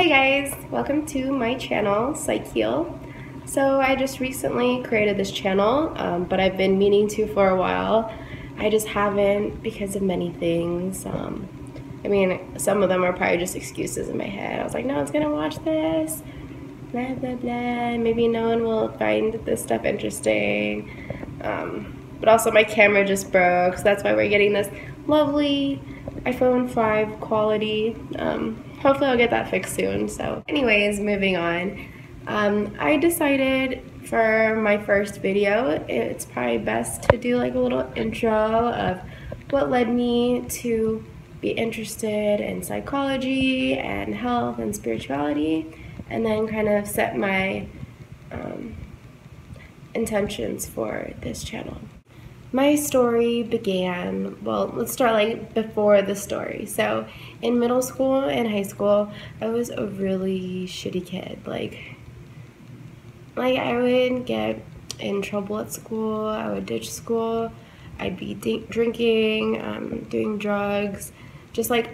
Hey guys, welcome to my channel, Psych Heal. So I just recently created this channel, but I've been meaning to for a while. I just haven't because of many things. I mean, some of them are probably just excuses in my head. I was like, no one's gonna watch this, blah, blah, blah. Maybe no one will find this stuff interesting. But also my camera just broke, so that's why we're getting this lovely iPhone 5 quality. Hopefully I'll get that fixed soon. So anyways, moving on. I decided for my first video, it's probably best to do like a little intro of what led me to be interested in psychology and health and spirituality, and then kind of set my intentions for this channel. My story began, well, let's start like before the story. So in middle school and high school, I was a really shitty kid. Like I would get in trouble at school, I would ditch school, I'd be drinking, doing drugs, just like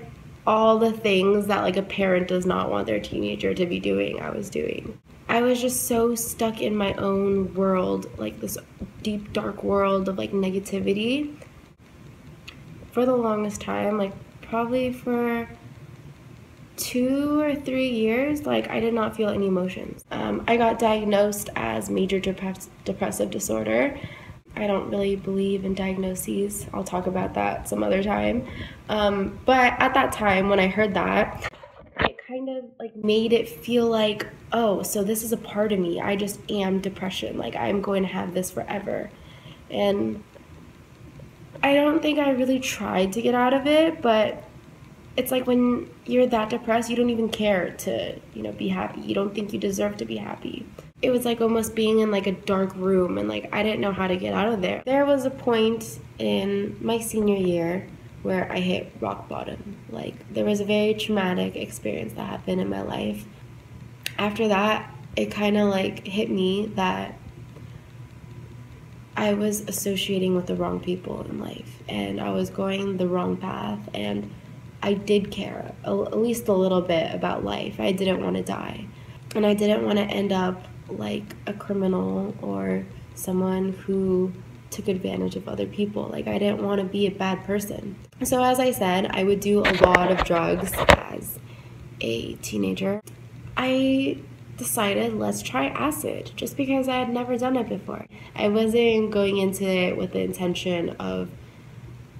all the things that like a parent does not want their teenager to be doing, I was doing. I was just so stuck in my own world, like this deep, dark world of like negativity. For the longest time, like probably for 2 or 3 years, like I did not feel any emotions. I got diagnosed as major depressive disorder. I don't really believe in diagnoses. I'll talk about that some other time. But at that time, when I heard that, it kind of like made it feel like, oh, so this is a part of me. I just am depression. Like I'm going to have this forever. And I don't think I really tried to get out of it, but it's like when you're that depressed, you don't even care to, be happy. You don't think you deserve to be happy. It was like almost being in like a dark room, and like I didn't know how to get out of there. There was a point in my senior year where I hit rock bottom. Like there was a very traumatic experience that happened in my life. After that, it kind of like hit me that I was associating with the wrong people in life, and I was going the wrong path, and I did care at least a little bit about life. I didn't want to die, and I didn't want to end up like a criminal or someone who took advantage of other people. Like I didn't want to be a bad person. So as I said, I would do a lot of drugs as a teenager. I decided, let's try acid, just because I had never done it before. I wasn't going into it with the intention of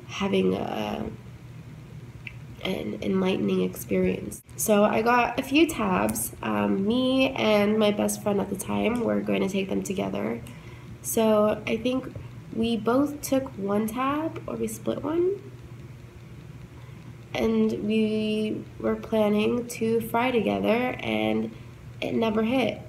having an enlightening experience. So I got a few tabs. Me and my best friend at the time were going to take them together. So I think we both took one tab, or we split one, and we were planning to fry together, and it never hit.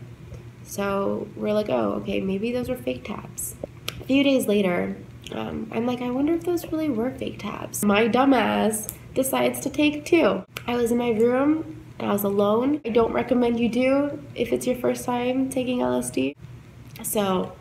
So we're like, oh, okay, maybe those were fake tabs. A few days later, I'm like, I wonder if those really were fake tabs. My dumbass decides to take 2. I was in my room, and I was alone. I don't recommend you do if it's your first time taking LSD. So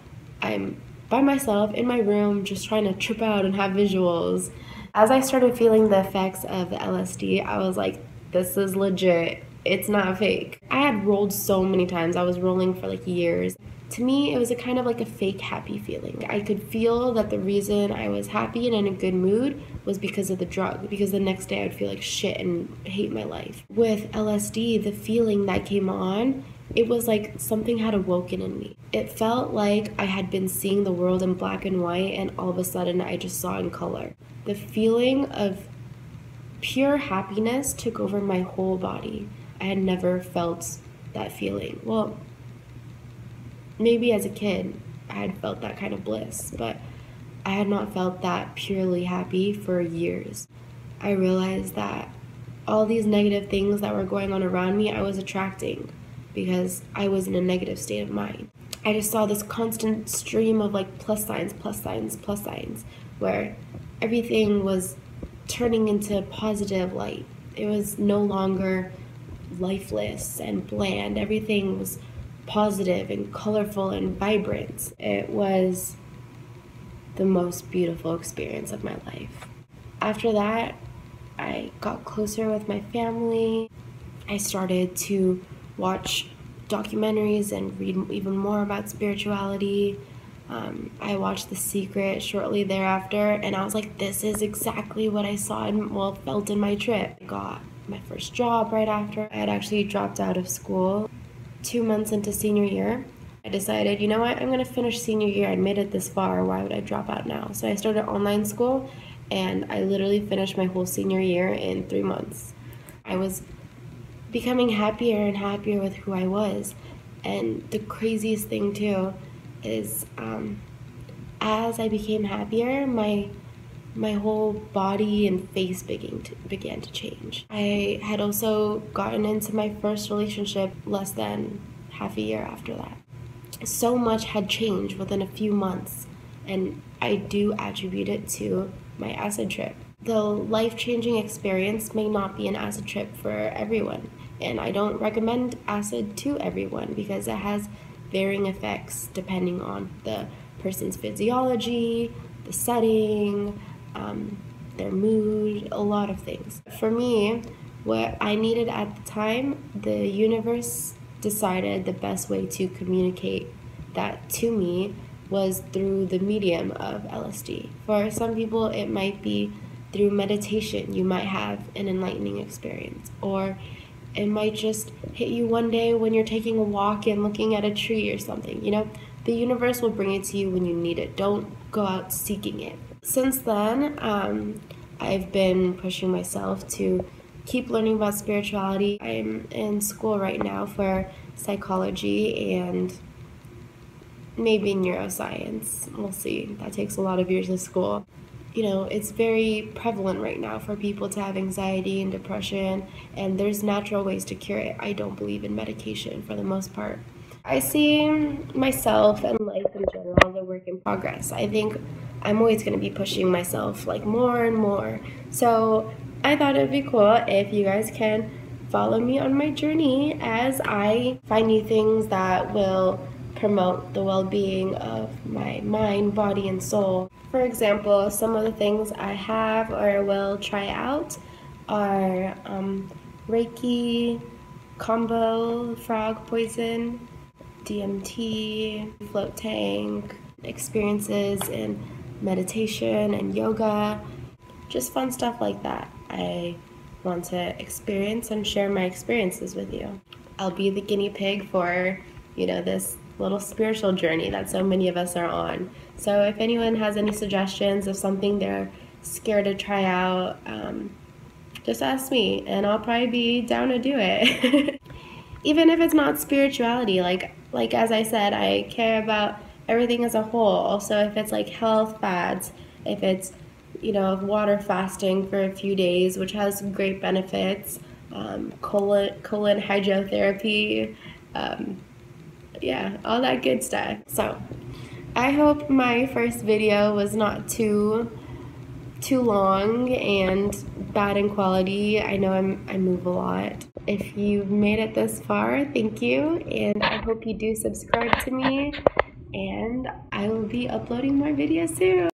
I'm by myself in my room, just trying to trip out and have visuals. As I started feeling the effects of the LSD, I was like, this is legit. It's not fake. I had rolled so many times. I was rolling for like years. To me, it was a kind of like a fake happy feeling. I could feel that the reason I was happy and in a good mood was because of the drug, because the next day I'd feel like shit and hate my life. With LSD, the feeling that came on, it was like something had awoken in me. It felt like I had been seeing the world in black and white, and all of a sudden I just saw in color. The feeling of pure happiness took over my whole body. I had never felt that feeling. Well, maybe as a kid I had felt that kind of bliss, but I had not felt that purely happy for years. I realized that all these negative things that were going on around me, I was attracting because I was in a negative state of mind. I just saw this constant stream of like plus signs, plus signs, plus signs, where everything was turning into positive light. It was no longer lifeless and bland. Everything was positive and colorful and vibrant. It was the most beautiful experience of my life. After that, I got closer with my family. I started to watch documentaries and read even more about spirituality. I watched The Secret shortly thereafter, and I was like, this is exactly what I saw and felt in my trip. I got my first job right after. I had actually dropped out of school 2 months into senior year. I decided, you know what, I'm going to finish senior year. I made it this far. Why would I drop out now? So I started online school, and I literally finished my whole senior year in 3 months. I was becoming happier and happier with who I was. And the craziest thing, too, is as I became happier, my whole body and face began to change. I had also gotten into my first relationship less than half a year after that. So much had changed within a few months, and I do attribute it to my acid trip. The life-changing experience may not be an acid trip for everyone, and I don't recommend acid to everyone because it has varying effects depending on the person's physiology, the setting, their mood, a lot of things. For me, what I needed at the time, the universe decided the best way to communicate that to me was through the medium of LSD. For some people, it might be through meditation. You might have an enlightening experience, or it might just hit you one day when you're taking a walk and looking at a tree or something. The universe will bring it to you when you need it. Don't go out seeking it. Since then, I've been pushing myself to keep learning about spirituality. I'm in school right now for psychology and maybe neuroscience. We'll see. That takes a lot of years of school. It's very prevalent right now for people to have anxiety and depression, and there's natural ways to cure it. I don't believe in medication for the most part. I see myself and life in general as a work in progress. I think I'm always going to be pushing myself more and more. So I thought it would be cool if you guys can follow me on my journey as I find new things that will promote the well-being of my mind, body, and soul. For example, some of the things I have or will try out are Reiki, combo, frog poison, DMT, float tank, experiences in meditation and yoga, just fun stuff like that. I want to experience and share my experiences with you. I'll be the guinea pig for, this little spiritual journey that so many of us are on. So if anyone has any suggestions of something they're scared to try out, just ask me and I'll probably be down to do it. Even if it's not spirituality, like as I said, I care about everything as a whole. Also, if it's like health fads, if it's water fasting for a few days, which has great benefits, colon hydrotherapy, yeah, all that good stuff. So I hope my first video was not too long and bad in quality. I know I move a lot. If you've made it this far, thank you, and I hope you do subscribe to me, and I will be uploading more videos soon.